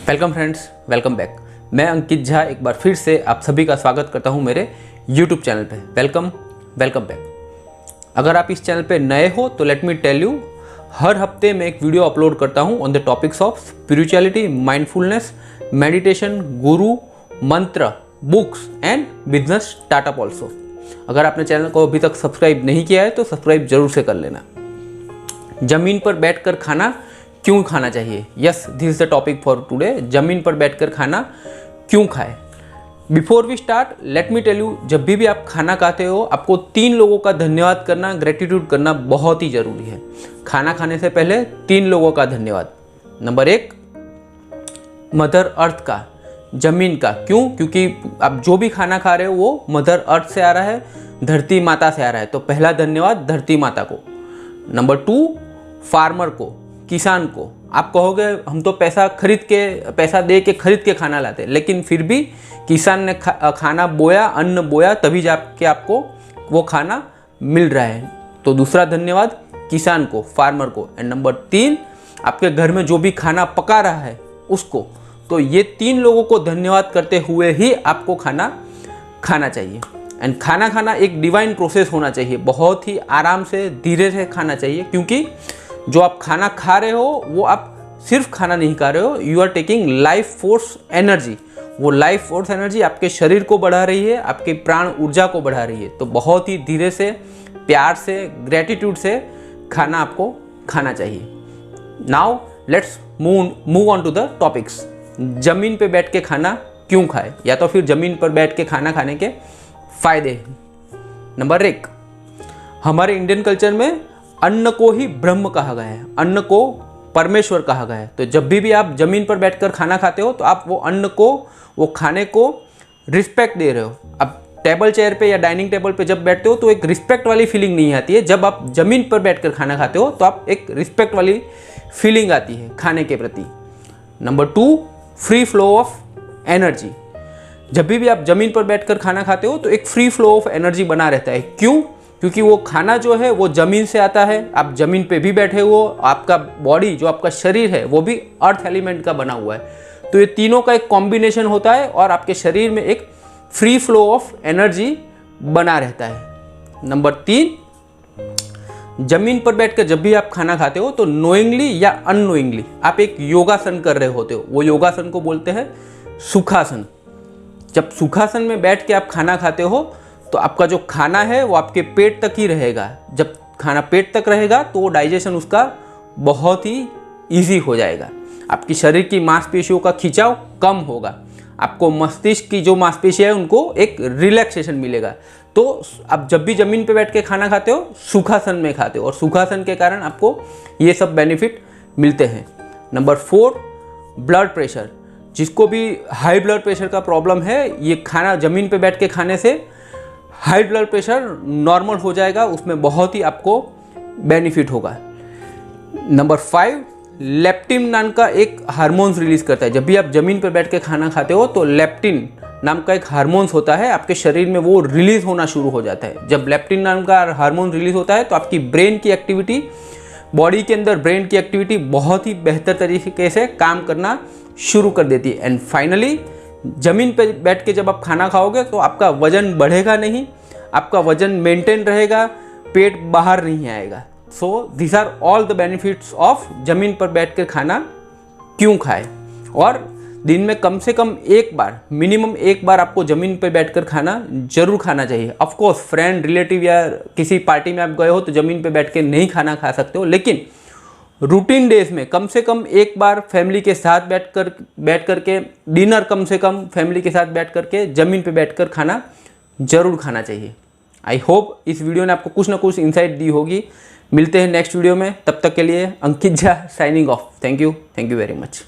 Welcome friends, welcome back. मैं अंकित झा एक बार फिर से आप सभी का स्वागत करता हूं मेरे YouTube चैनल पे। Welcome back. अगर आप इस चैनल पे नए हो तो लेट मी टेल यू, हर हफ्ते मैं एक वीडियो अपलोड करता हूं on the topics of spirituality, mindfulness, meditation, गुरु, मंत्र, books and business startup also. अगर आपने चैनल को अभी तक सब्सक्राइब नहीं किया है तो सब्सक्राइब जरूर से कर लेना। जमीन पर बैठकर खाना क्यों खाना चाहिए? Yes, this is the topic for today. जमीन पर बैठकर खाना क्यों खाएं? Before we start let me tell you, जब भी आप खाना खाते हो आपको 3 लोगों का धन्यवाद करना, ग्रेटिट्यूड करना बहुत ही ज़रूरी है। खाना खाने से पहले 3 लोगों का धन्यवाद। नंबर 1, मदर अर्थ का, जमीन का। क्यों? क्योंकि आप जो भी खाना खा रहे हो वो मदर अर्थ से आ रहा है, धरती माता से आ रहा है, तो पहला धन्यवाद धरती माता को। नंबर 2, फार्मर को, किसान को। आप कहोगे हम तो पैसा दे के खरीद के खाना लाते, लेकिन फिर भी किसान ने खाना बोया, अन्न बोया, तभी जाके आपको वो खाना मिल रहा है। तो दूसरा धन्यवाद किसान को, फार्मर को। एंड नंबर 3, आपके घर में जो भी खाना पका रहा है उसको। तो ये 3 लोगों को धन्यवाद करते हुए ही आपको खाना खाना चाहिए। एंड खाना खाना एक डिवाइन प्रोसेस होना चाहिए, बहुत ही आराम से, धीरे से खाना चाहिए, क्योंकि जो आप खाना खा रहे हो वो आप सिर्फ खाना नहीं खा रहे हो, you are taking life force energy. वो लाइफ फोर्स एनर्जी आपके शरीर को बढ़ा रही है, आपके प्राण ऊर्जा को बढ़ा रही है। तो बहुत ही धीरे से, प्यार से, ग्रेटिट्यूड से खाना आपको खाना चाहिए। Now let's move on to the topics. जमीन पे बैठ के खाना क्यों खाए, या तो फिर जमीन पर बैठ के खाना खाने के फायदे। नंबर 1, हमारे इंडियन कल्चर में अन्न को ही ब्रह्म कहा गया है, अन्न को परमेश्वर कहा गया है। तो जब भी आप जमीन पर बैठकर खाना खाते हो तो आप वो अन्न को, वो खाने को रिस्पेक्ट दे रहे हो। अब टेबल चेयर पे या डाइनिंग टेबल पे जब बैठते हो तो एक रिस्पेक्ट वाली फीलिंग नहीं आती है। जब आप जमीन पर बैठकर खाना खाते हो तो आप एक रिस्पेक्ट वाली फीलिंग आती है खाने के प्रति। Number 2, free flow of energy. जब भी आप जमीन पर बैठकर खाना खाते हो तो एक फ्री फ्लो ऑफ एनर्जी बना रहता है। क्यों? क्योंकि वो खाना जो है वो ज़मीन से आता है, आप ज़मीन पे भी बैठे हो, आपका बॉडी, जो आपका शरीर है वो भी अर्थ एलिमेंट का बना हुआ है। तो ये तीनों का एक कॉम्बिनेशन होता है और आपके शरीर में एक फ्री फ्लो ऑफ एनर्जी बना रहता है। नंबर 3, जमीन पर बैठकर जब भी आप खाना खाते हो तो नोइंगली या अननोइंगली आप एक योगासन कर रहे होते हो। वो योगासन को बोलते हैं सुखासन। जब सुखासन में बैठ के आप खाना खाते हो तो आपका जो खाना है वो आपके पेट तक ही रहेगा। जब खाना पेट तक रहेगा तो वो डाइजेशन उसका बहुत ही इजी हो जाएगा। आपकी शरीर की मांसपेशियों का खिंचाव कम होगा, आपको मस्तिष्क की जो मांसपेशियाँ है उनको एक रिलैक्सेशन मिलेगा। तो आप जब भी ज़मीन पे बैठ के खाना खाते हो सुखासन में खाते हो, और सुखासन के कारण आपको ये सब बेनिफिट मिलते हैं। Number 4, blood pressure. जिसको भी हाई ब्लड प्रेशर का प्रॉब्लम है, ये खाना ज़मीन पे बैठ के खाने से हाई ब्लड प्रेशर नॉर्मल हो जाएगा, उसमें बहुत ही आपको बेनिफिट होगा। नंबर 5, लेप्टिन नाम का एक हार्मोन्स रिलीज करता है। जब भी आप जमीन पर बैठ के खाना खाते हो तो लेप्टिन नाम का एक हार्मोन्स होता है, आपके शरीर में वो रिलीज होना शुरू हो जाता है। जब लेप्टिन नाम का हार्मोन रिलीज होता है तो आपकी ब्रेन की एक्टिविटी, बॉडी के अंदर ब्रेन की एक्टिविटी बहुत ही बेहतर तरीके से काम करना शुरू कर देती है। एंड फाइनली जमीन पे बैठ के जब आप खाना खाओगे तो आपका वजन बढ़ेगा नहीं, आपका वजन मेंटेन रहेगा, पेट बाहर नहीं आएगा। So this are all the benefits of जमीन पर बैठ कर खाना क्यों खाएं। और दिन में कम से कम एक बार, मिनिमम एक बार आपको जमीन पर बैठकर खाना जरूर खाना चाहिए। ऑफ कोर्स फ्रेंड, रिलेटिव या किसी पार्टी में आप गए हो तो जमीन पर बैठ के नहीं खाना खा सकते हो, लेकिन रूटीन डेज में कम से कम एक बार फैमिली के साथ बैठ कर के डिनर, कम से कम फैमिली के साथ बैठ कर के ज़मीन पे बैठकर खाना जरूर खाना चाहिए। आई होप इस वीडियो ने आपको कुछ ना कुछ इंसाइट दी होगी। मिलते हैं नेक्स्ट वीडियो में, तब तक के लिए Ankit Jha signing off. Thank you very much.